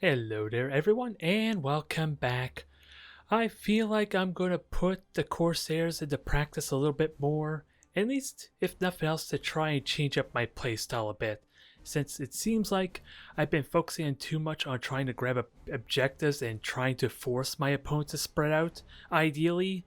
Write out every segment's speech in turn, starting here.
Hello there everyone and welcome back. I feel like I'm going to put the Corsairs into practice a little bit more, at least if nothing else to try and change up my playstyle a bit, since it seems like I've been focusing too much on trying to grab objectives and trying to force my opponent to spread out, ideally,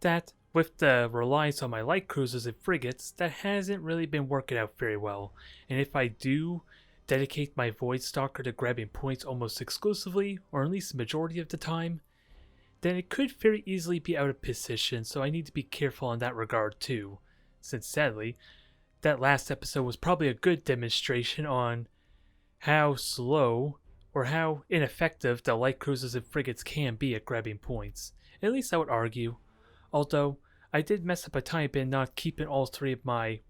that with the reliance on my light cruisers and frigates, that hasn't really been working out very well, and if I do dedicate my Void Stalker to grabbing points almost exclusively, or at least the majority of the time, then it could very easily be out of position, so I need to be careful in that regard too, since sadly, that last episode was probably a good demonstration on how slow or how ineffective the light cruisers and frigates can be at grabbing points. At least I would argue, although I did mess up a tiny bit not keeping all three of my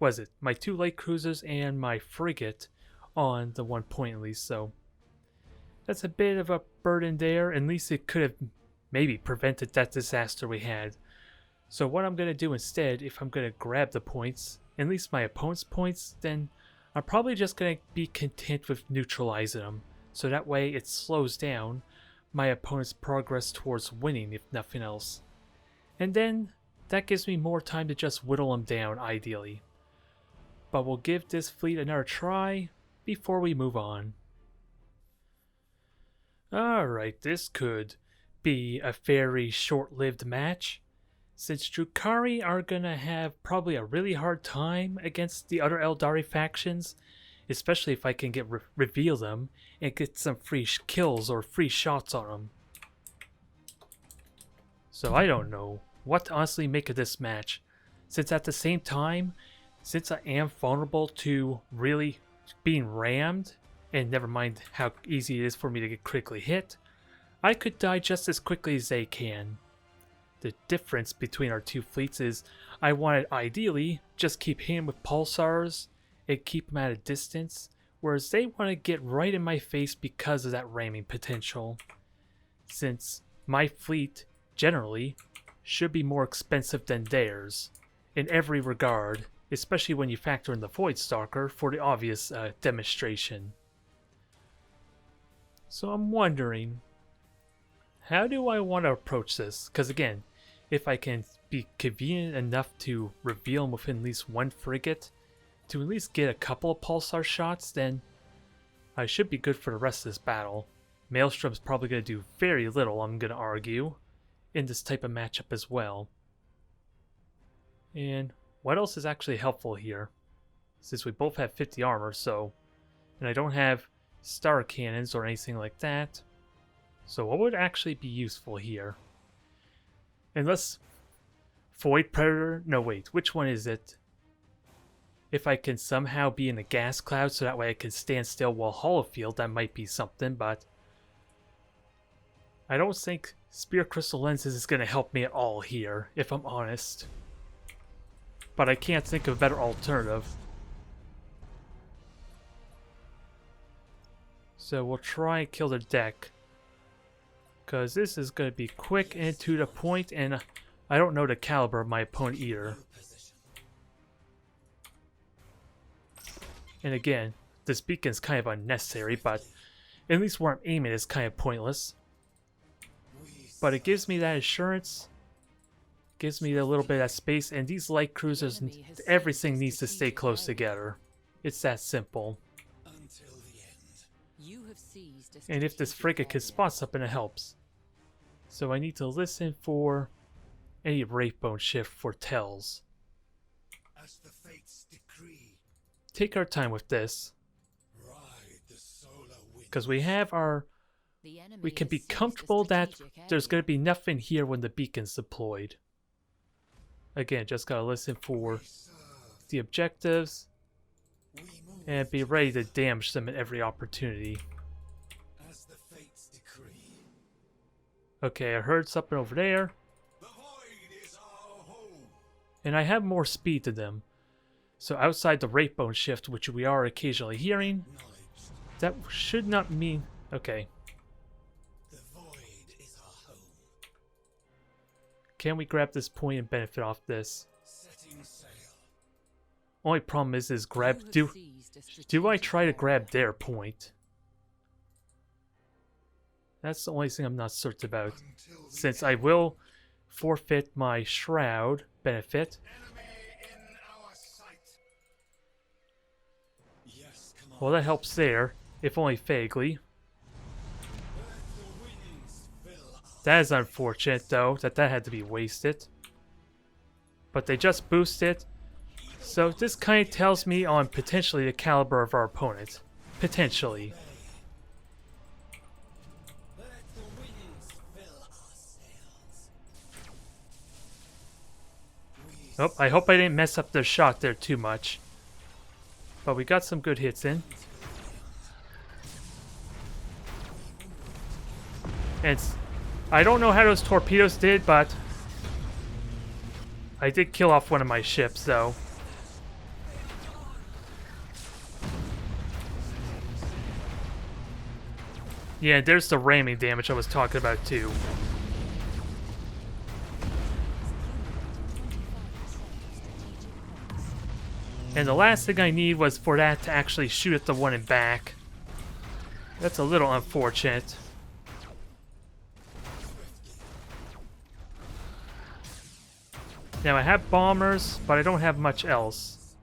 two light cruisers and my frigate on the one point at least, so that's a bit of a burden there. At least it could have maybe prevented that disaster we had. So what I'm going to do instead, if I'm going to grab the points, at least my opponent's points, then I'm probably just going to be content with neutralizing them, so that way it slows down my opponent's progress towards winning if nothing else. And then that gives me more time to just whittle them down ideally. But we'll give this fleet another try before we move on. Alright, this could be a very short-lived match, since Drukhari are gonna have probably a really hard time against the other Aeldari factions, especially if I can reveal them and get some free kills or free shots on them. So I don't know what to honestly make of this match, since at the same time, since I am vulnerable to really being rammed, and never mind how easy it is for me to get critically hit, I could die just as quickly as they can. The difference between our two fleets is I wanted ideally just keep hitting with pulsars and keep them at a distance, whereas they want to get right in my face because of that ramming potential. Since my fleet, generally, should be more expensive than theirs, in every regard, especially when you factor in the Void Stalker for the obvious demonstration. So I'm wondering, how do I want to approach this? Because again, if I can be convenient enough to reveal them within at least one frigate, to at least get a couple of pulsar shots, then I should be good for the rest of this battle. Maelstrom's probably going to do very little, I'm going to argue, in this type of matchup as well. And what else is actually helpful here? Since we both have 50 armor, and I don't have star cannons or anything like that. So what would actually be useful here? Unless Void Predator, no wait, which one is it? If I can somehow be in a gas cloud so that way I can stand still while holofield, that might be something, but I don't think Spear Crystal Lenses is going to help me at all here, if I'm honest. But I can't think of a better alternative. So we'll try and kill the deck, because this is going to be quick and to the point, and I don't know the caliber of my opponent either. And again, this beacon's kind of unnecessary, but at least where I'm aiming is kind of pointless. But it gives me that assurance, gives me a little bit of space, and these light cruisers, everything needs to stay close together. It's that simple. And if this frigate can spot something, it helps. So I need to listen for any Wraithbone shift foretells. Take our time with this, because we have our... we can be comfortable that there's going to be nothing here when the beacon's deployed. Again, just gotta listen for the objectives and be ready to damage them at every opportunity. Okay, I heard something over there. And I have more speed to them. So outside the Wraithbone shift, which we are occasionally hearing, that should not mean... okay. Can we grab this point and benefit off this? Only problem is grab... Do I try to grab their point? That's the only thing I'm not certain about, since I will forfeit my shroud benefit. Well, that helps there, if only vaguely. That is unfortunate, though, that had to be wasted. But they just boosted, so this kind of tells me on potentially the caliber of our opponent. Potentially. Oh, I hope I didn't mess up their shot there too much. But we got some good hits in. And I don't know how those torpedoes did, but I did kill off one of my ships, though. Yeah, there's the ramming damage I was talking about, too. And the last thing I need was for that to actually shoot at the one in back. That's a little unfortunate. Now I have bombers, but I don't have much else.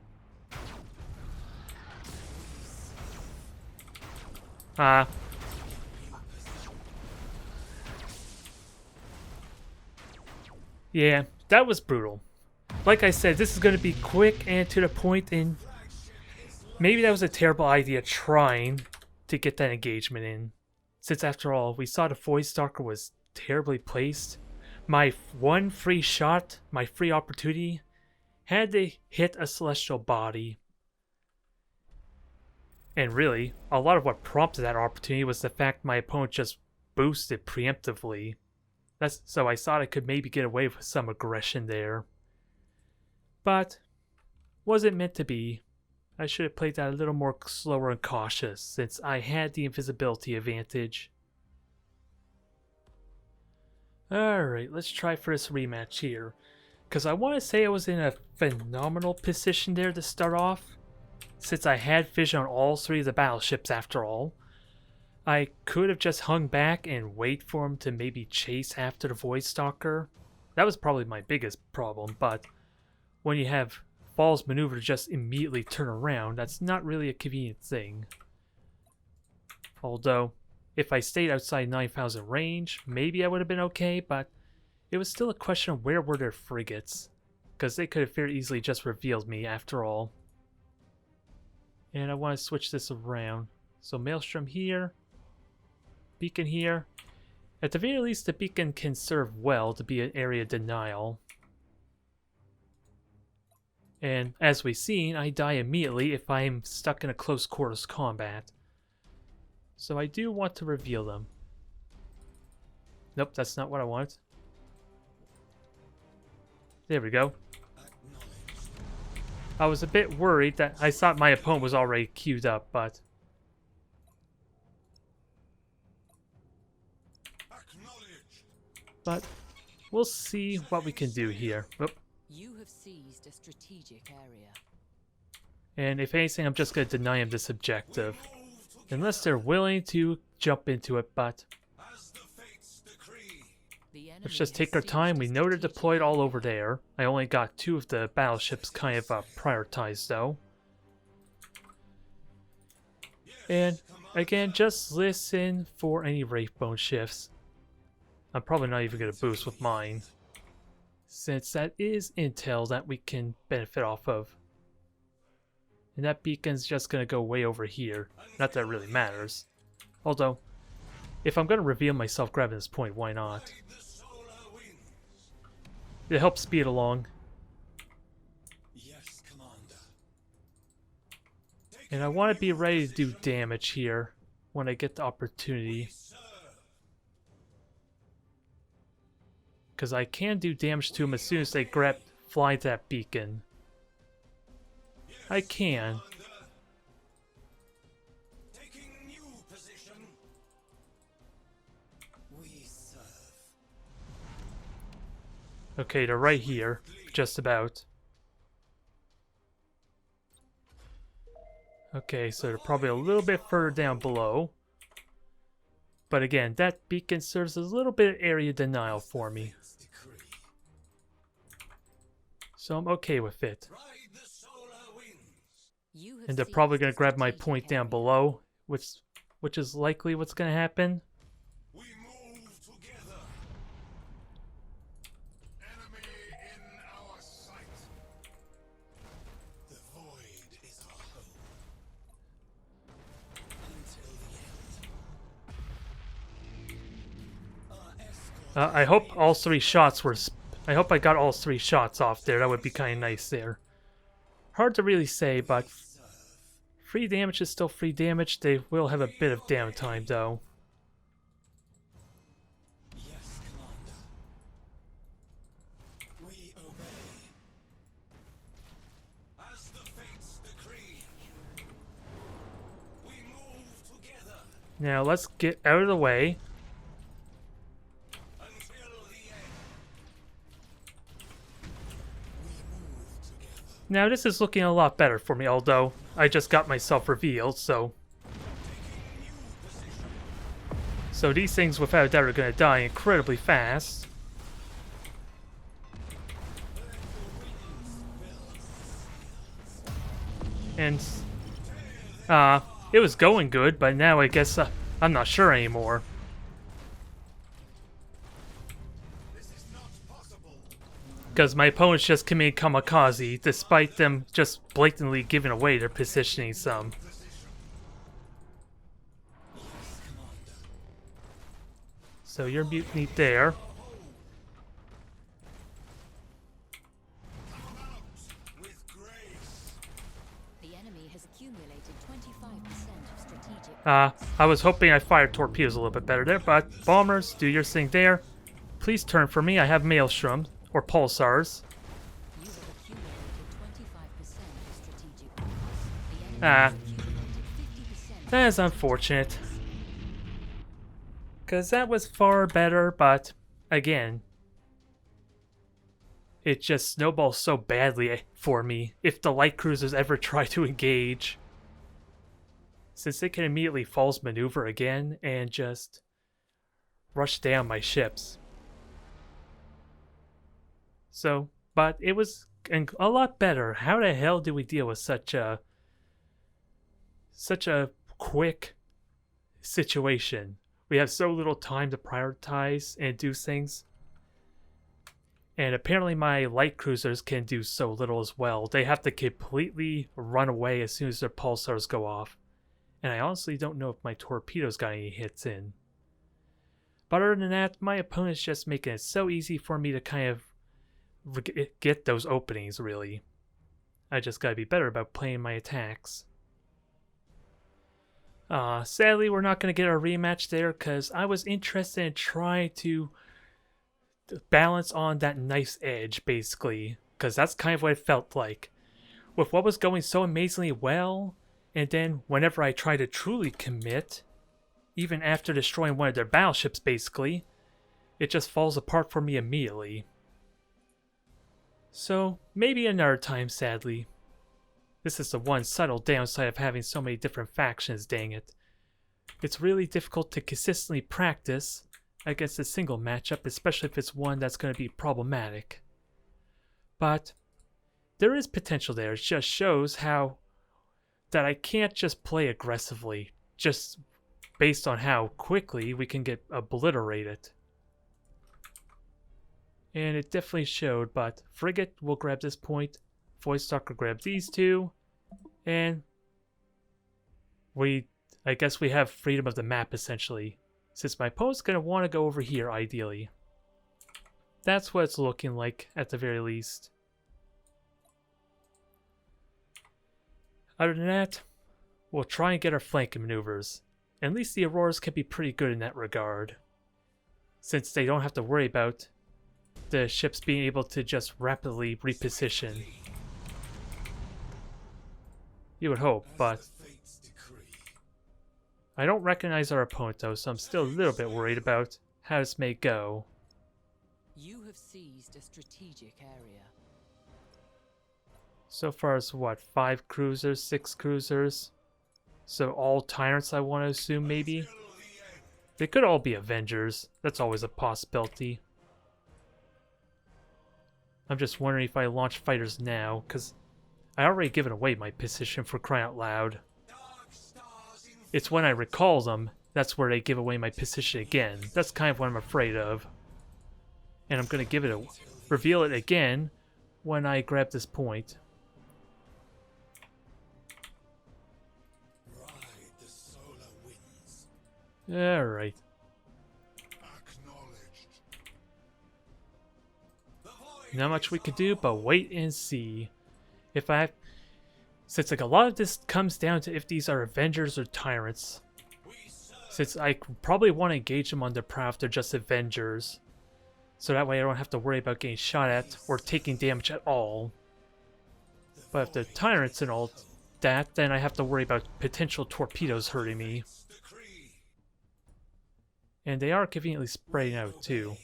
Yeah, that was brutal. Like I said, this is going to be quick and to the point, and maybe that was a terrible idea trying to get that engagement in. Since after all, we saw the Void Stalker was terribly placed. My one free shot, my free opportunity, had to hit a celestial body. And really, a lot of what prompted that opportunity was the fact my opponent just boosted preemptively. So I thought I could maybe get away with some aggression there. But wasn't meant to be. I should have played that a little more slower and cautious, since I had the invisibility advantage. Alright, let's try for this rematch here. Because I want to say I was in a phenomenal position there to start off, since I had vision on all three of the battleships after all. I could have just hung back and wait for him to maybe chase after the Void Stalker. That was probably my biggest problem, but when you have Fall's maneuver to just immediately turn around, that's not really a convenient thing. Although, if I stayed outside 9,000 range, maybe I would have been okay, but it was still a question of where were their frigates, because they could have very easily just revealed me after all. And I want to switch this around. So Maelstrom here, beacon here. At the very least, the beacon can serve well to be an area denial. And as we've seen, I die immediately if I'm stuck in a close quarters combat. So I do want to reveal them. Nope, that's not what I want. There we go. I was a bit worried that I thought my opponent was already queued up, but... we'll see what we can do here. Oop. You have seized a strategic area. And if anything, I'm just going to deny him this objective. Unless they're willing to jump into it, but... let's just take our time. We know they're deployed all over there. I only got 2 of the battleships kind of prioritized, though. And, again, just listen for any Wraithbone shifts. I'm probably not even going to boost with mine, since that is intel that we can benefit off of. And that beacon's just going to go way over here. Not that it really matters. Although, if I'm going to reveal myself grabbing this point, why not? It helps speed along. Yes, Commander. And I want to be ready to do damage here when I get the opportunity. Because I can do damage to them as soon as they fly to that beacon. I can. Taking new position. We serve. Okay, they're right here, just about. Okay, so they're probably a little bit further down below. But again, that beacon serves as a little bit of area denial for me. So I'm okay with it. Ride the solar winds. You have And they're seized probably a going to grab my strategic point down area. below, which is likely what's going to happen. We move together. Enemy in our sight. The void is our home. Until the end. Our escort. I hope all 3 shots were... I hope I got all 3 shots off there. That would be kind of nice there. Hard to really say, but... free damage is still free damage. They will have a bit of downtime, though. Yes, Commander. We obey. As the fates decree. We move together Now, let's get out of the way. until the end. We move together. Now, this is looking a lot better for me, although I just got myself revealed, so... Taking new position. So these things, without a doubt, are going to die incredibly fast. And... it was going good, but now I guess I'm not sure anymore. This is not possible. Because my opponents just come in kamikaze, despite them just blatantly giving away their positioning some. So you're mutiny there. Come out with grace. The enemy has accumulated 25% of strategic. I was hoping I fired torpedoes a little bit better there, but bombers, do your thing there. Please turn for me. I have Maelstrom, or Pulsars. You have accumulated 25% of strategic points. The enemy Ah. has accumulated 50%. That is unfortunate. Because that was far better, but again, it just snowballs so badly for me if the light cruisers ever try to engage. Since they can immediately false maneuver again and just rush down my ships. So, but it was a lot better. How the hell do we deal with such a quick situation? We have so little time to prioritize and do things. And apparently my light cruisers can do so little as well. They have to completely run away as soon as their pulsars go off. And I honestly don't know if my torpedoes got any hits in. But other than that, my opponent's just making it so easy for me to kind of get those openings, really. I just gotta be better about playing my attacks. Sadly, we're not going to get a rematch there because I was interested in trying to balance on that nice edge, basically, because that's kind of what it felt like. With what was going so amazingly well, and then whenever I try to truly commit, even after destroying one of their battleships, basically, it just falls apart for me immediately. So, maybe another time, sadly. This is the one subtle downside of having so many different factions, dang it. It's really difficult to consistently practice against a single matchup, especially if it's one that's going to be problematic. But there is potential there. It just shows how that I can't just play aggressively, just based on how quickly we can get obliterated. And it definitely showed, but Frigate will grab this point. Voidstalker grabs these two, and I guess we have freedom of the map essentially, since my opponent's going to want to go over here ideally. That's what it's looking like at the very least. Other than that, we'll try and get our flanking maneuvers. At least the Auroras can be pretty good in that regard, since they don't have to worry about the ships being able to just rapidly reposition. You would hope, but I don't recognize our opponent though, so I'm still a little bit worried about how this may go. You have seized a strategic area. So far as what, 5 cruisers, 6 cruisers? So all tyrants I want to assume maybe? They could all be Avengers. That's always a possibility. I'm just wondering if I launch fighters now, because I already given away my position for crying out loud. It's when I recall them, that's where they give away my position again. That's kind of what I'm afraid of. And I'm going to reveal it again when I grab this point. Ride the solar winds. Alright. Acknowledged. The void Not much is we could do, but wait and see. If I have... Since like a lot of this comes down to if these are Avengers or Tyrants. we serve. Since I probably want to engage them on their prowl if they're just Avengers. So that way I don't have to worry about getting shot at or taking damage at all. But if they're Tyrants and all that, then I have to worry about potential torpedoes hurting me. Decree. And they are conveniently spreading out too.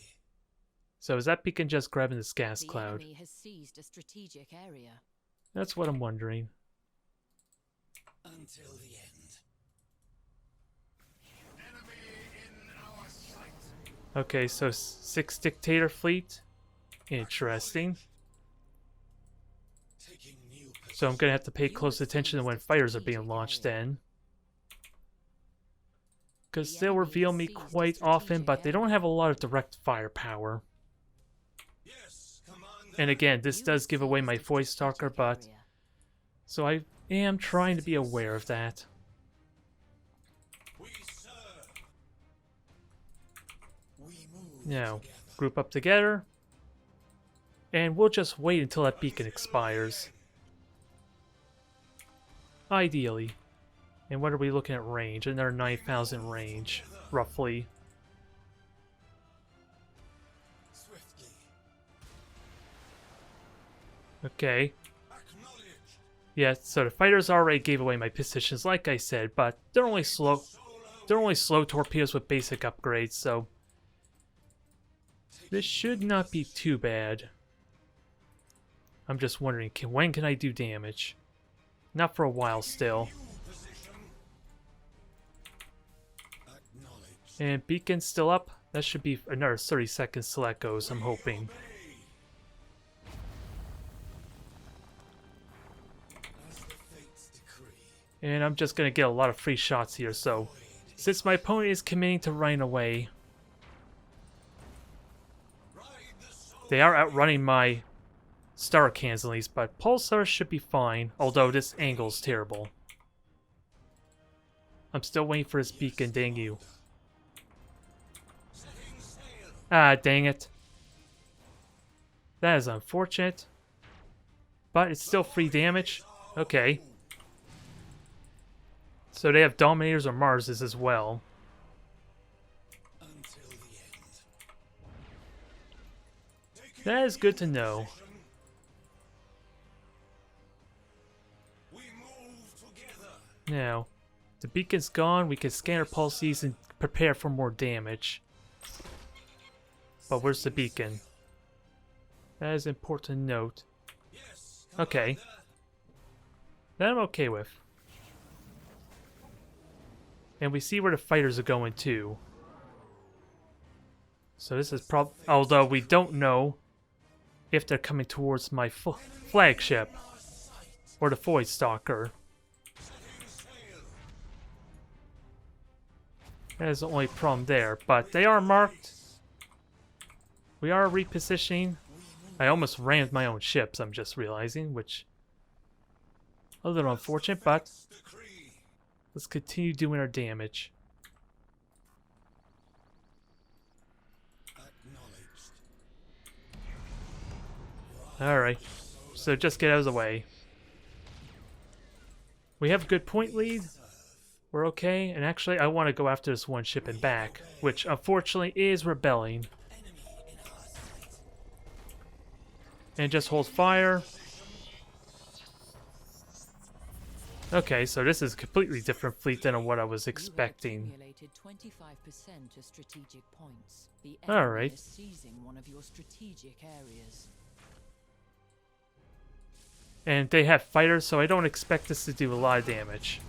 So is that beacon just grabbing this gas The cloud? enemy has seized a strategic area. That's what I'm wondering. Until the end. Enemy in our sight. Okay, so 6 Dictator Fleet. Interesting. Taking new So I'm gonna have to pay close attention to when fighters are being launched then. Because they'll reveal me quite often, but they don't have a lot of direct firepower. Yes, Commander. And again, this does give away my voice stalker, but... So I am trying to be aware of that. We serve. We move Now, together. group up together. And we'll just wait until that beacon expires. Ideally. And what are we looking at range? Another 9,000 range, roughly. Swiftly. Okay. Acknowledged. Yeah, so the fighters already gave away my positions, like I said, but they're only slow. They're only slow torpedoes with basic upgrades, so this should not be too bad. I'm just wondering, when can I do damage? Not for a while still. New position. Acknowledged. And beacon's still up. That should be another 30 seconds till that goes, I'm hoping. As the fates decree. And I'm just gonna get a lot of free shots here, so since my opponent is committing to running away, Ride the solar. they are outrunning my star cans at least, but pulsars should be fine, although this angle's terrible. I'm still waiting for this beacon, dang you. Setting sail. Ah, dang it. That is unfortunate. But it's still free damage. Okay. So they have Dominators or Marses as well. Until the end. Taking That is good to know. position. We move together. Now, the beacon's gone, we can scan our pulses and prepare for more damage. But where's the beacon? That is important to note. Yes. Okay. Commander. That I'm okay with. And we see where the fighters are going too. So this is although we don't know if they're coming towards my flagship or the Void Stalker. Setting sail. That is the only problem there, but they are marked. We are repositioning. I almost rammed my own ships, I'm just realizing, which a little unfortunate, but Decree. let's continue doing our damage. Acknowledged. Alright, so just get out of the way. We have a good point lead. We're okay, and actually I want to go after this one ship and back, which unfortunately is rebelling. And just hold fire. Okay, so this is a completely different fleet than what I was expecting. Accumulated 25% of strategic points. The All enemy right. is seizing one of your strategic areas. And they have fighters, so I don't expect this to do a lot of damage.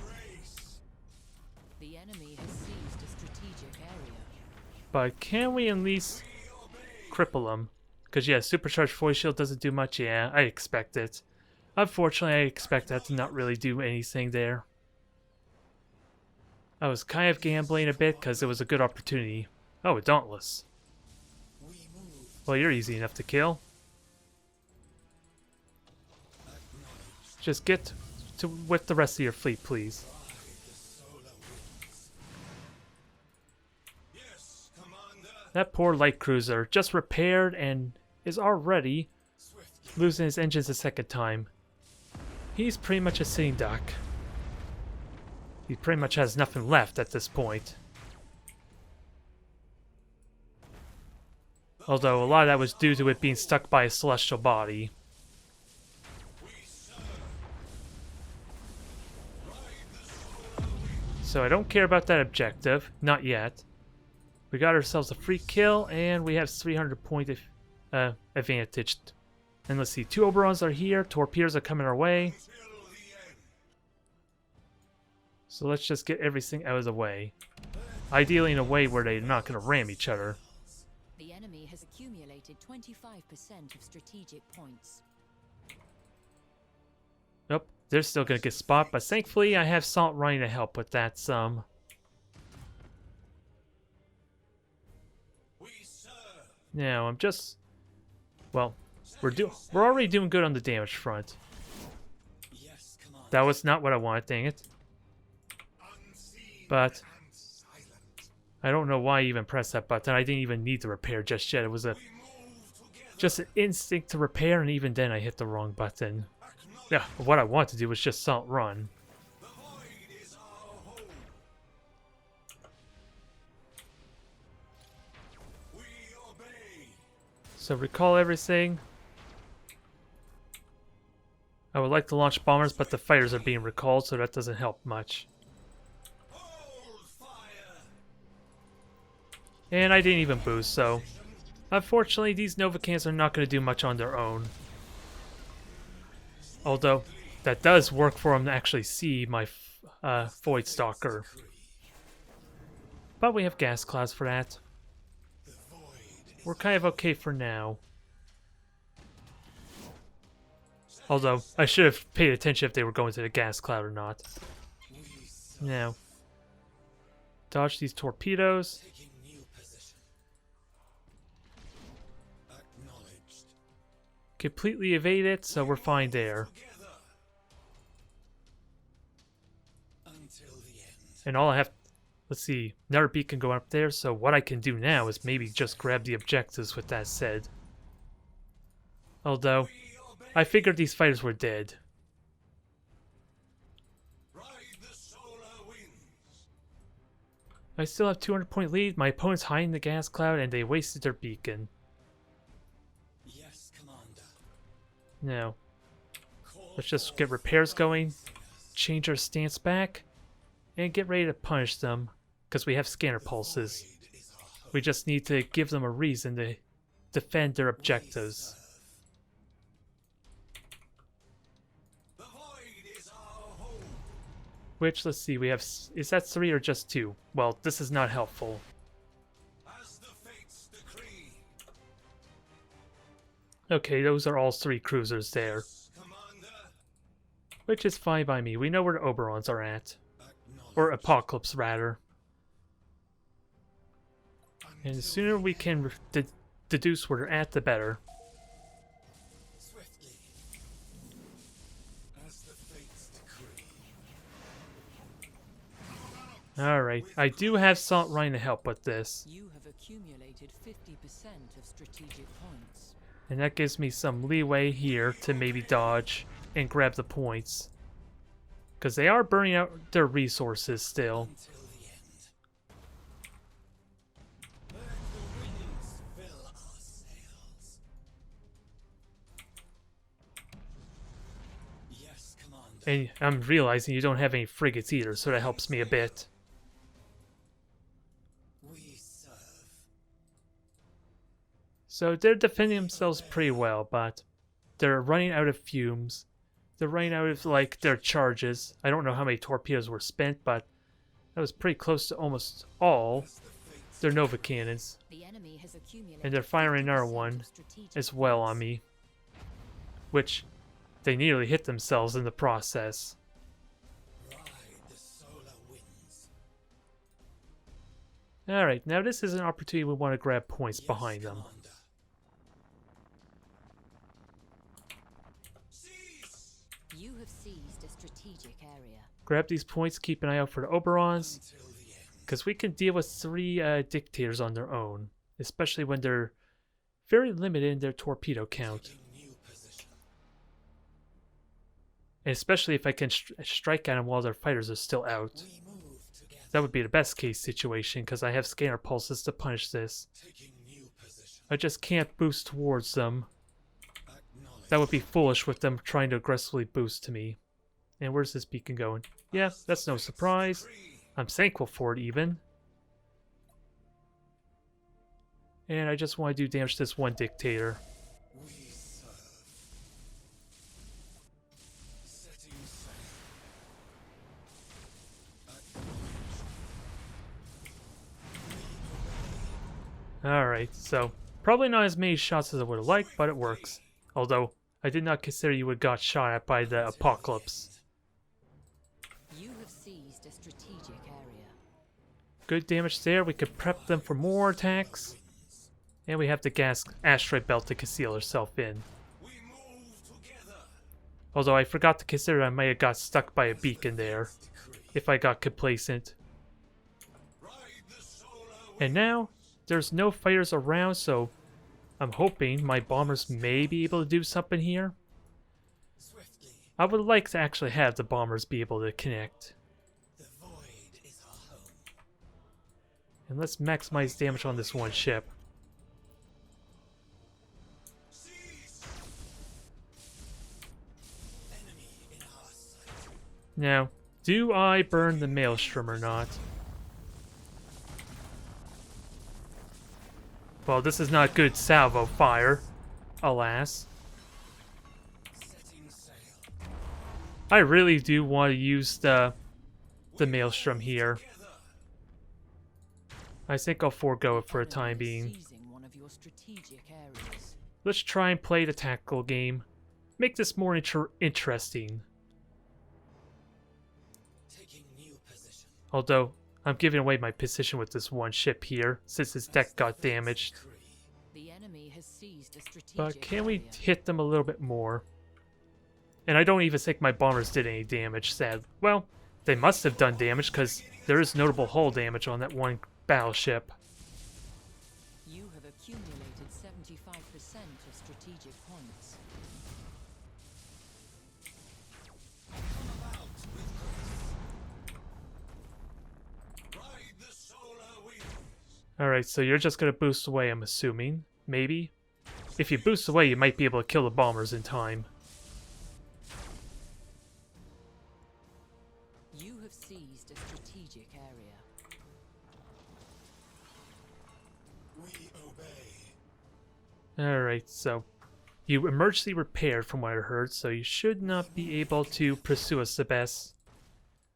Grace. The enemy has seized a strategic But can we at least cripple them? Because, yeah, supercharged voice shield doesn't do much. Yeah, I expect it. Unfortunately, I expect that to not really do anything there. I was kind of gambling a bit because it was a good opportunity. Oh, a Dauntless. Well, you're easy enough to kill. Just get to with the rest of your fleet, please. Yes, Commander. That poor light cruiser just repaired and is already losing his engines a second time. He's pretty much a sitting duck. He pretty much has nothing left at this point. Although a lot of that was due to it being stuck by a celestial body. So I don't care about that objective. Not yet. We got ourselves a free kill, and we have 300 point advantage. And let's see, 2 Oberons are here. Torpedoes are coming our way. So let's just get everything out of the way. Ideally in a way where they're not going to ram each other. The enemy has accumulated 25% of strategic points. Nope, they're still going to get spot, but thankfully I have Salt running to help with that some. Now I'm just, well, we're already doing good on the damage front. That was not what I wanted, dang it. But I don't know why I even pressed that button. I didn't even need to repair just yet. It was just an instinct to repair, and even then I hit the wrong button. Yeah, what I want to do was just Salt run. So recall everything. I would like to launch bombers, but the fighters are being recalled, so that doesn't help much. And I didn't even boost, so unfortunately these Novacans are not going to do much on their own. Although that does work for them to actually see my Void Stalker. But we have gas clouds for that. We're kind of okay for now. Although, I should have paid attention if they were going to the gas cloud or not. Now, dodge these torpedoes. Completely evade it, so we're fine there. And all I have... Let's see, another beacon going up there, so what I can do now is maybe just grab the objectives with that said. Although, I figured these fighters were dead. I still have 200 point lead, my opponent's hiding the gas cloud, and they wasted their beacon. Yes, Commander. Now, let's just get repairs going, change our stance back, and get ready to punish them. Because we have scanner pulses. We just need to give them a reason to defend their objectives. Which, let's see, we have... Is that 3 or just 2? Well, this is not helpful. Okay, those are all 3 cruisers there. Which is fine by me. We know where the Oberons are at. Or Apocalypse, rather. And the sooner we can deduce where they're at, the better. Alright, I do have Salt running to help with this. You have accumulated 50% of strategic points. And that gives me some leeway here to maybe dodge and grab the points. Because they are burning out their resources still. And I'm realizing you don't have any frigates either, so that helps me a bit. So they're defending themselves pretty well, but they're running out of fumes. They're running out of, like, their charges. I don't know how many torpedoes were spent, but that was pretty close to almost all. their Nova cannons. The enemy has accumulated And they're firing another 50% one of strategic as well on points. me. Which, they nearly hit themselves in the process. Ride the solar winds. Alright, now this is an opportunity we want to grab points behind them. Commander. Cease You have seized a strategic area. Grab these points, keep an eye out for the Oberons. until the end. Because we can deal with 3 dictators on their own. Especially when they're very limited in their torpedo count. Taking new position. And especially if I can strike at them while their fighters are still out. We move together. That would be the best case situation, because I have scanner pulses to punish this. Taking new position. I just can't boost towards them. Acknowledge. That would be foolish with them trying to aggressively boost to me. And where's this beacon going? Yeah, that's no surprise. Free. I'm thankful for it even. And I just want to do damage to this one dictator. We serve. Setting sail. Acknowledge. Alright, so probably not as many shots as I would have liked, but it works. Although, I did not consider you would have got shot at by the apocalypse. You have seized a strategic area. Good damage there, we could prep them for more attacks. And we have the gas asteroid belt to conceal herself in. We move together. Although I forgot to consider I might have got stuck by a beacon there, Decree. if I got complacent. Ride the solar And now, there's no fighters around, so I'm hoping my bombers may be able to do something here. Swiftly. I would like to actually have the bombers be able to connect. The void is our home. And let's maximize damage on this one ship. Cease. Enemy in our sight. Now, do I burn the Maelstrom or not? Well, this is not good salvo fire, alas. Setting sail. I really do want to use the Maelstrom here. Together. I think I'll forego it for a Enemy time is being. seizing one of your strategic areas. Let's try and play the tactical game. Make this more interesting. Taking new position. Although, I'm giving away my position with this one ship here, since its deck got damaged. Decree. The enemy has seized a strategic But can we area. hit them a little bit more? And I don't even think my bombers did any damage, sad. Well, they must have done damage, because there is notable hull damage on that one battleship. You have accumulated 75% of strategic points. About with grace. Ride the solar winds. Alright, so you're just gonna boost away, I'm assuming. Maybe? If you boost away, you might be able to kill the bombers in time. You have seized a strategic area. We obey. Alright, so you emergency repaired from what I heard, so you should not be able to pursue us the best.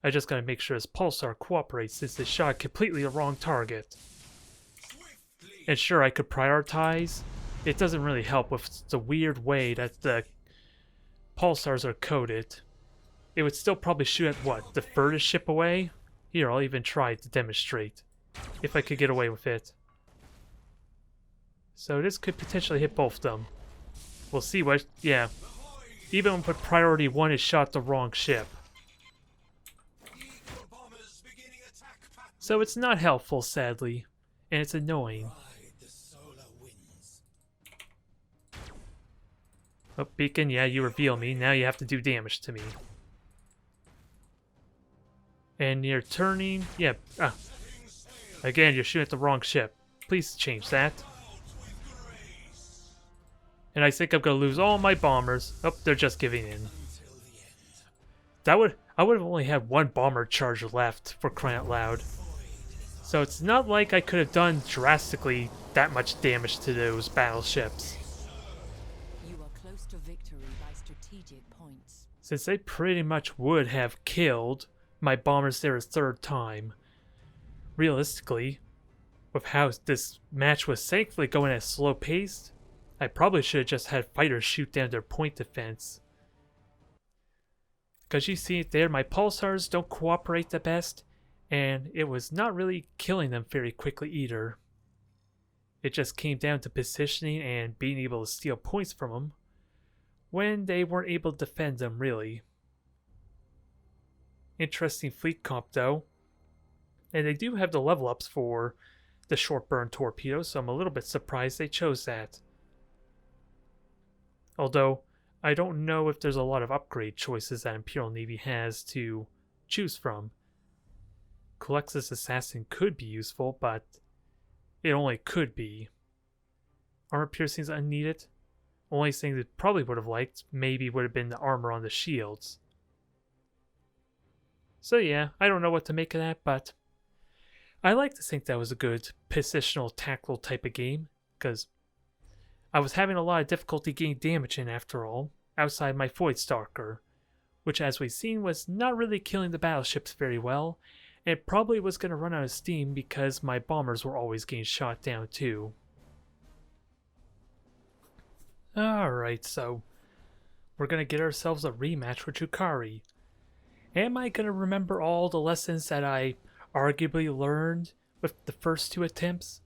I just gotta make sure this pulsar cooperates since they shot completely the wrong target. Swiftly. And sure, I could prioritize. It doesn't really help with the weird way that the pulsars are coded. It would still probably shoot at what? The furthest ship away? Here, I'll even try to demonstrate. If I could get away with it. So this could potentially hit both of them. We'll see what... yeah. Even with priority 1, it shot the wrong ship. Eagle bombers beginning attack pattern. So it's not helpful, sadly. And it's annoying. Ride the solar winds. Oh, Beacon, yeah, you reveal me. Now you have to do damage to me. And you're turning... yeah, Setting sail. again, you're shooting at the wrong ship. Please change that. Out with grace. And I think I'm gonna lose all my bombers. Oh, they're just giving in. Until the end. I would have only had one bomber charge left, for crying out loud. So it's not like I could have done drastically that much damage to those battleships. You are close to victory by strategic points. Since they pretty much would have killed my bombers there a third time. Realistically, with how this match was thankfully going at a slow pace, I probably should have just had fighters shoot down their point defense. Because you see it there, my pulsars don't cooperate the best, and it was not really killing them very quickly either. It just came down to positioning and being able to steal points from them when they weren't able to defend them really. Interesting fleet comp though. And they do have the level ups for the short burn torpedoes, so I'm a little bit surprised they chose that. Although, I don't know if there's a lot of upgrade choices that Imperial Navy has to choose from. Colex's Assassin could be useful, but it only could be. Armor piercing's unneeded. Only thing that probably would have liked maybe would have been the armor on the shields. So yeah, I don't know what to make of that, but I like to think that was a good positional tactical type of game, because I was having a lot of difficulty getting damage in after all, outside my Void Stalker, which as we've seen was not really killing the battleships very well, and it probably was going to run out of steam because my bombers were always getting shot down too. Alright, so we're going to get ourselves a rematch with Drukhari. Am I going to remember all the lessons that I arguably learned with the first two attempts?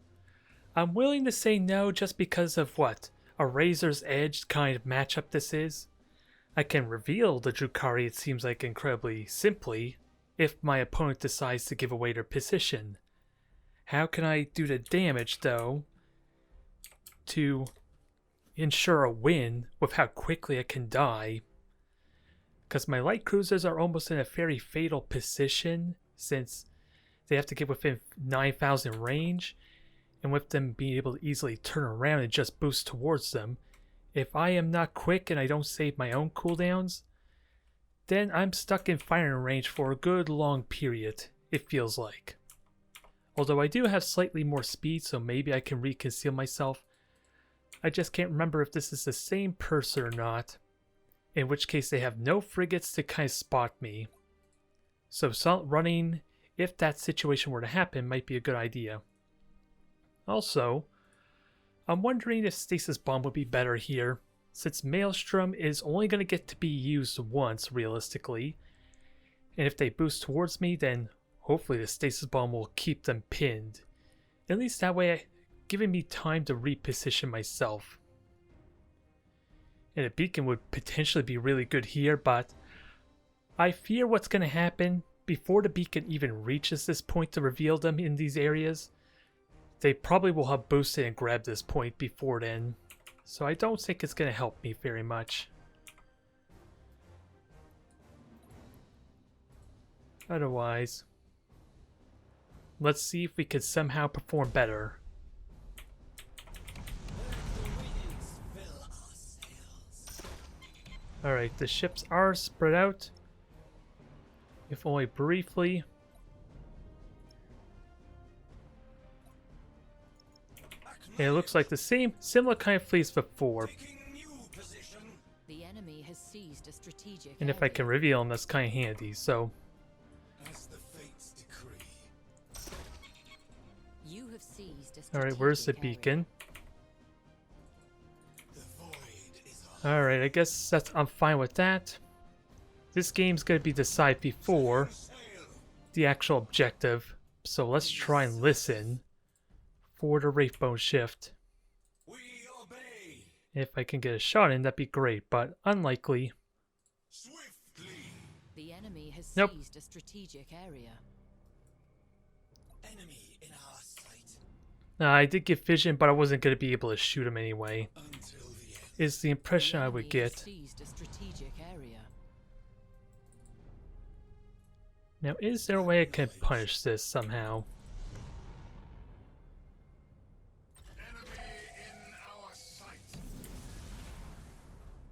I'm willing to say no just because of what a razor's edge kind of matchup this is. I can reveal the Drukhari, it seems like, incredibly simply if my opponent decides to give away their position. How can I do the damage though to ensure a win with how quickly I can die? Because my light cruisers are almost in a very fatal position since they have to get within 9,000 range, and with them being able to easily turn around and just boost towards them, if I am not quick and I don't save my own cooldowns, then I'm stuck in firing range for a good long period, it feels like. Although I do have slightly more speed, so maybe I can reconceal myself. I just can't remember if this is the same person or not, in which case they have no frigates to kind of spot me. So running, if that situation were to happen, might be a good idea. Also, I'm wondering if Stasis Bomb would be better here, since Maelstrom is only going to get to be used once, realistically. And if they boost towards me, then hopefully the Stasis Bomb will keep them pinned. At least that way, giving me time to reposition myself. And a beacon would potentially be really good here, but I fear what's going to happen before the beacon even reaches this point to reveal them in these areas. They probably will have boosted and grabbed this point before then, so I don't think it's going to help me very much. Otherwise, let's see if we can somehow perform better. Alright, the ships are spread out, if only briefly. And it looks like the similar kind of fleets before. The enemy has seized a strategic And if I can reveal them, that's kind of handy, so. As the fates decree. You have seized a Alright, where's the strategic area. beacon? The void is our Alright, I guess I'm fine with that. This game's going to be decided before sail. the actual objective, so let's try and listen for the Wraithbone shift. We obey. If I can get a shot in, that'd be great, but unlikely. Swiftly. The enemy has Nope. seized a strategic area. Enemy in our sight. I did get vision, but I wasn't going to be able to shoot him anyway, Until the end. is the impression I would The enemy has get. seized a strategic area. Now, is there a way I can punish this somehow? Enemy in our sight.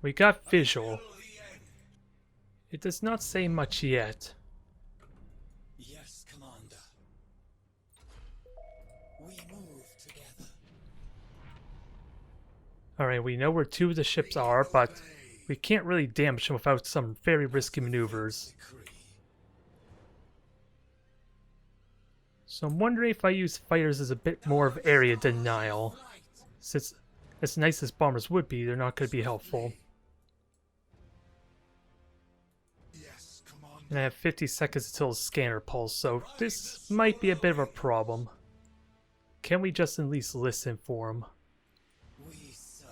We got visual. Till the end. It does not say much yet. Yes, Commander. We move together. Alright, we know where two of the ships are, but we can't really damage them without some very risky maneuvers. Decree. So I'm wondering if I use fighters as a bit more of area denial. Since as nice as bombers would be, they're not going to be helpful. Yes, Commander. And I have 50 seconds until the scanner pulse, so this might be a bit of a problem. Can we just at least listen for him? We serve.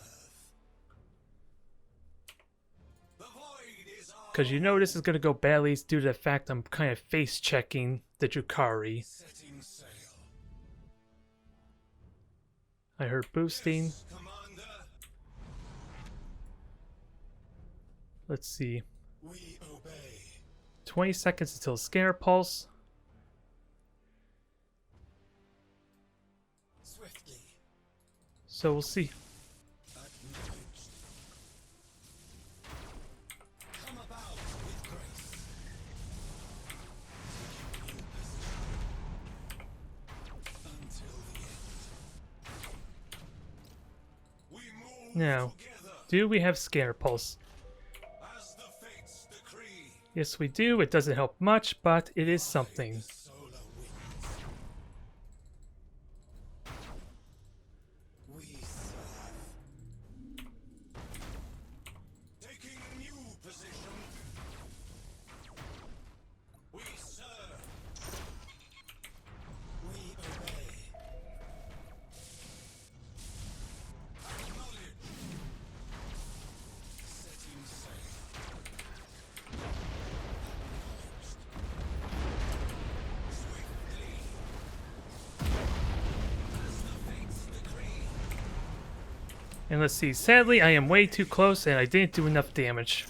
The void is our Because you know this is going to go badly due to the fact I'm kind of face-checking the Drukhari. setting sail. I heard boosting. Yes, Commander. Let's see. We obey. 20 seconds until scanner pulse. Swiftly. So we'll see. Acknowledged. Come about with grace. Taking new position. Until the end. We move Now, together do we have scanner pulse? as the fates decree. Yes, we do. It doesn't help much, but it is something. Solar winds. We serve. Taking new position. We serve. We obey. Acknowledge. Setting sail. Acknowledged. Swiftly. As the fates decree. And let's see. Sadly, I am way too close and I didn't do enough damage.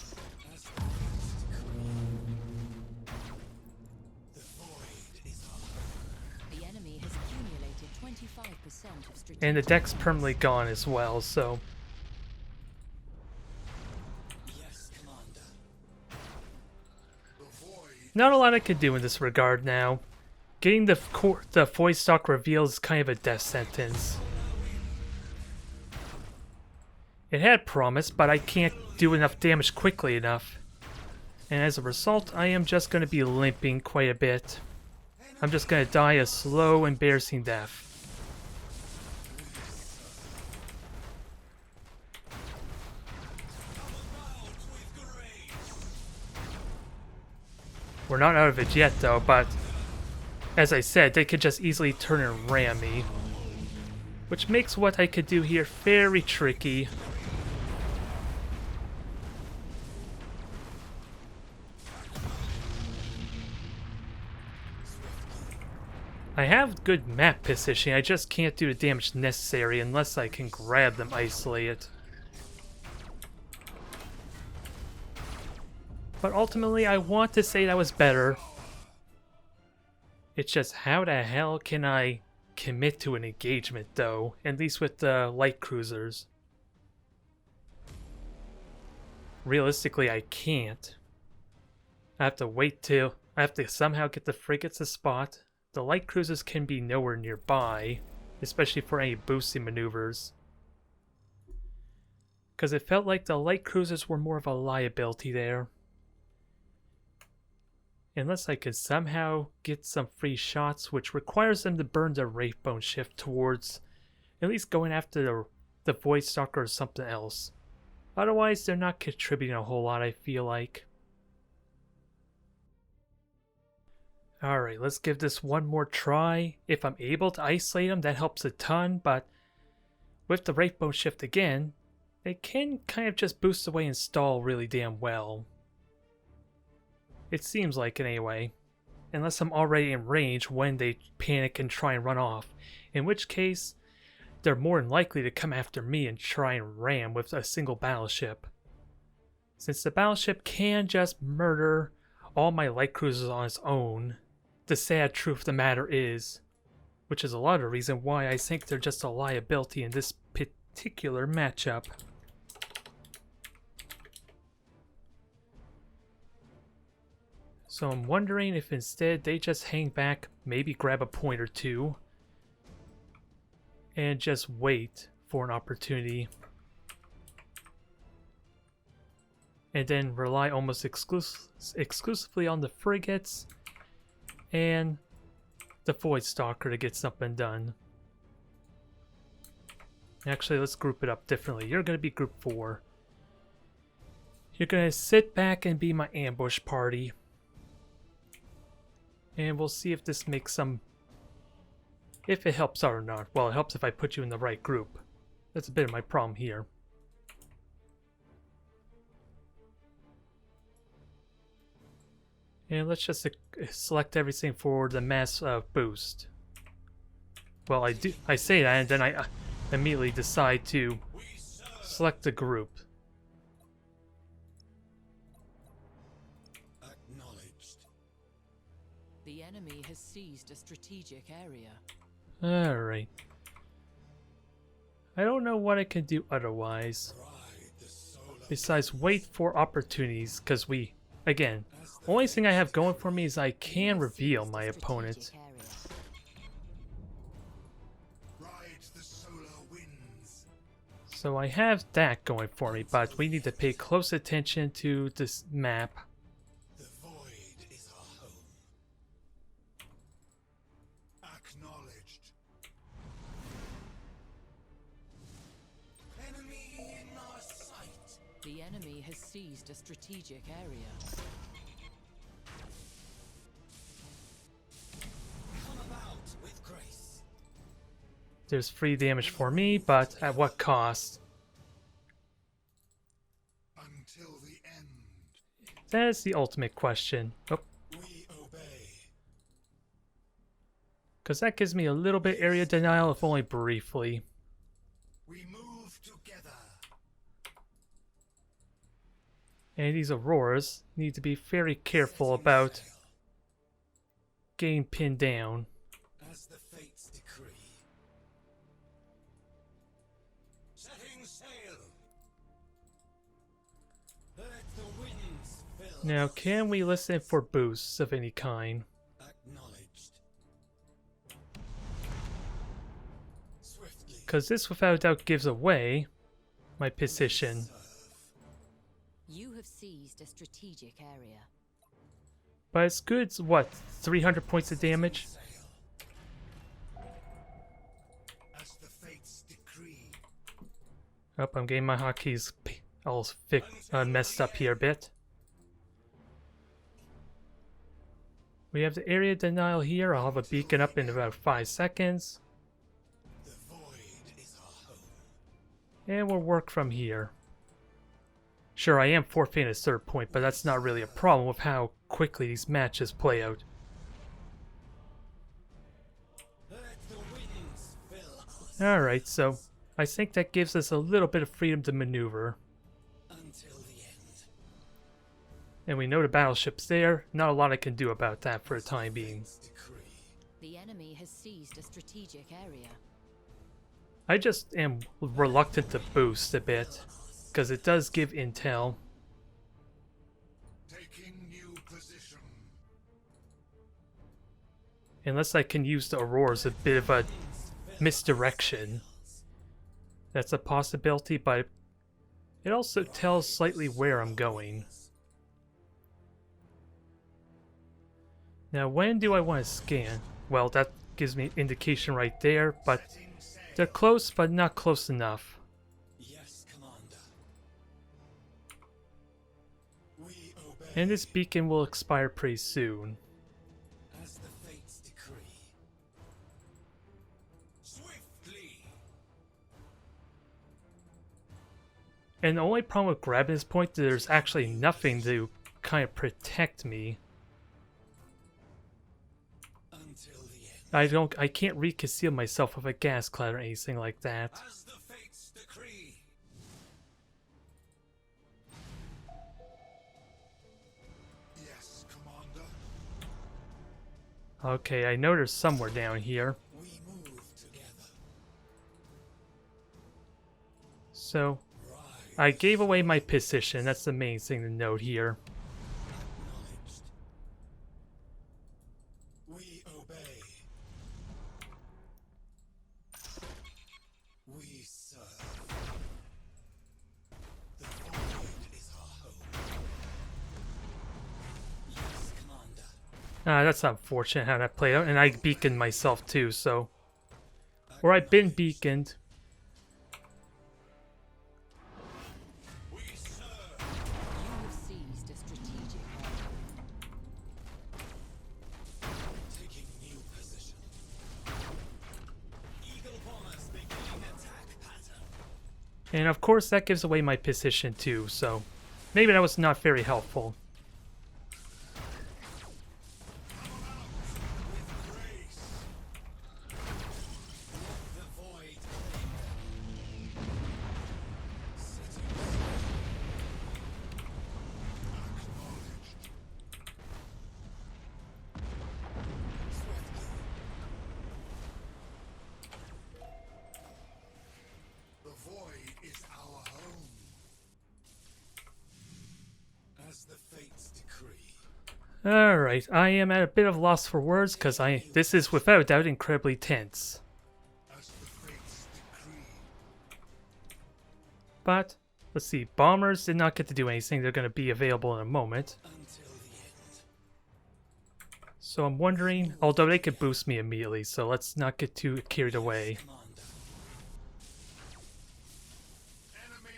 As the fates decree. The void is ours. The enemy has accumulated 25% of strategic. And the deck's permanently gone as well, so... Yes, Commander. The void. Not a lot I could do in this regard now. Getting the void stock revealed is kind of a death sentence. It had promise, but I can't do enough damage quickly enough. And as a result, I am just going to be limping quite a bit. I'm just going to die a slow, embarrassing death. About with grace. We're not out of it yet, though, but... As I said, they could just easily turn and ram me. Which makes what I could do here very tricky. I have good map positioning, I just can't do the damage necessary unless I can grab them isolated. But ultimately, I want to say that was better. It's just how the hell can I commit to an engagement, though? At least with the light cruisers. Realistically, I can't. I have to wait till... I have to somehow get the frigates a spot. The light cruisers can be nowhere nearby, especially for any boosting maneuvers. Because it felt like the light cruisers were more of a liability there. Unless I could somehow get some free shots, which requires them to burn the Wraithbone shift towards at least going after the Void Stalker or something else. Otherwise, they're not contributing a whole lot, I feel like. Alright, let's give this one more try. If I'm able to isolate them, that helps a ton, but with the Wraithbone shift again, they can kind of just boost away and stall really damn well. It seems like it anyway. Unless I'm already in range when they panic and try and run off. In which case, they're more than likely to come after me and try and ram with a single battleship. Since the battleship can just murder all my light cruisers on its own, the sad truth of the matter is, which is a lot of the reason why I think they're just a liability in this particular matchup. So I'm wondering if instead they just hang back, maybe grab a point or two, and just wait for an opportunity. And then rely almost exclusively on the frigates, and the Void Stalker to get something done. Actually, let's group it up differently. You're going to be group 4. You're going to sit back and be my ambush party. And we'll see if this makes some... if it helps out or not. Well, it helps if I put you in the right group. That's a bit of my problem here. And let's just select everything for the mass boost. Well, I say that, and then I immediately decide to select the group. Acknowledged. The enemy has seized a strategic area. Alright. I don't know what I can do otherwise. Ride the solar Besides wait for opportunities, because again, only thing I have going for me is I can reveal my opponent. Strategic area. ride the solar winds. So I have that going for me, but we need to pay close attention to this map. The void is our home. Acknowledged. Enemy in our sight. The enemy has seized a strategic area. Come about with grace. There's free damage for me, but at what cost? Until the end, That is the ultimate question. Oh, we obey. because that gives me a little bit area denial, if only briefly. We move together. And these Auroras need to be very careful about getting pinned down. As the fates decree. Setting sail. Let the winds fill. Now, can we listen for boosts of any kind? Acknowledged. Swiftly. Because this without a doubt gives away my position. Serve. You have seized a strategic area. But it's good, what, 300 points of damage? Sail. As the fates decree. Oh, I'm getting my hotkeys all messed up here a bit. We have the area denial here. I'll have a beacon up in about 5 seconds. The void is our home. And we'll work from here. Sure, I am forfeiting a third point, but that's not really a problem with how quickly these matches play out. Let the winds fill us. Alright, so I think that gives us a little bit of freedom to maneuver. Until the end. And we know the battleship's there. Not a lot I can do about that for the time being. Fates decree. The enemy has seized a strategic area. I just am reluctant to boost a bit, because it does give intel. Taking new position. Unless I can use the Aurora as a bit of a misdirection. That's a possibility, but it also tells slightly where I'm going. Now, when do I want to scan? Well, that gives me indication right there, but Setting sail. they're close, but not close enough. Yes, Commander. We obey. And this beacon will expire pretty soon. As the fates decree. Swiftly. And the only problem with grabbing this point is there's actually nothing to kind of protect me. Until the end. I can't reconceal myself with a gas cloud or anything like that. As the fates decree. Yes, Commander. Okay, I know there's somewhere down here. We move together. So, Rise. I gave away my position. That's the main thing to note here. Acknowledged. We obey. We serve. The void is our home. Yes, Commander. That's unfortunate how that played out, and I beaconed myself too, so... Or I've been beaconed. We serve. You have seized a strategic area. Taking new position. Eagle bombers beginning attack pattern. And of course that gives away my position too, so... Maybe that was not very helpful. Grace. The void. Setting acknowledged. Swiftly. The void is our home. As the fates decree. Alright, I am at a bit of loss for words, because this is without a doubt incredibly tense. As the fates decree. But, let's see, bombers did not get to do anything, they're going to be available in a moment. Until the end. So I'm wondering, although they could boost me immediately, so let's not get too carried away. Commander. Enemy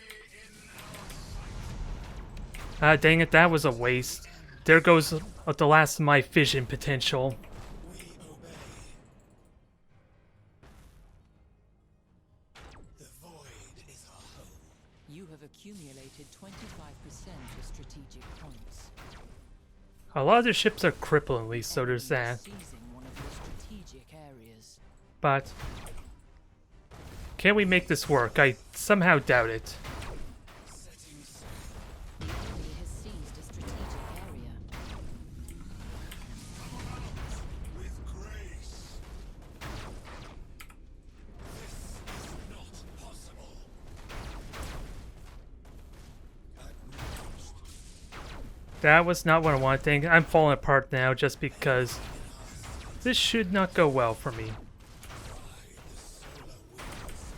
in our sight. Dang it, that was a waste. There goes the last of my vision potential. We obey. The void is our home. You have accumulated 25% of strategic points. A lot of the ships are cripplingly, so there's Enemy that. seizing one of your strategic areas. But, can we make this work? I somehow doubt it. Setting sail. The enemy has seized a strategic area. With grace. This is not possible. Acknowledged. That was not what I wanted. Dang, I'm falling apart now just because this should not go well for me. Ride the solar winds.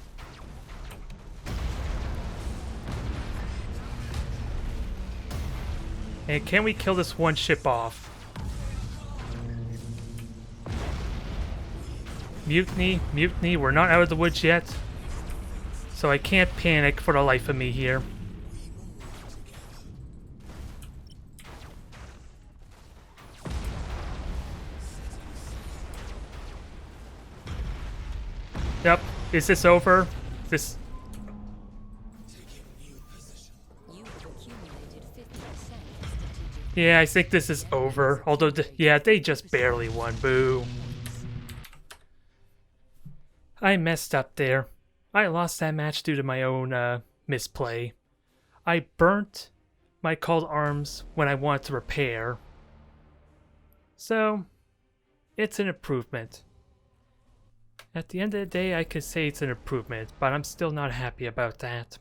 And can we kill this one ship off? Mutiny, mutiny, we're not out of the woods yet. So I can't panic for the life of me here. Yep, is this over? This... Taking new position. You have accumulated 50% of strategic. Yeah, I think this is over. Although, yeah, they just barely won. Boo. I messed up there. I lost that match due to my own misplay. I burnt my called arms when I wanted to repair. So, it's an improvement. At the end of the day, I could say it's an improvement, but I'm still not happy about that.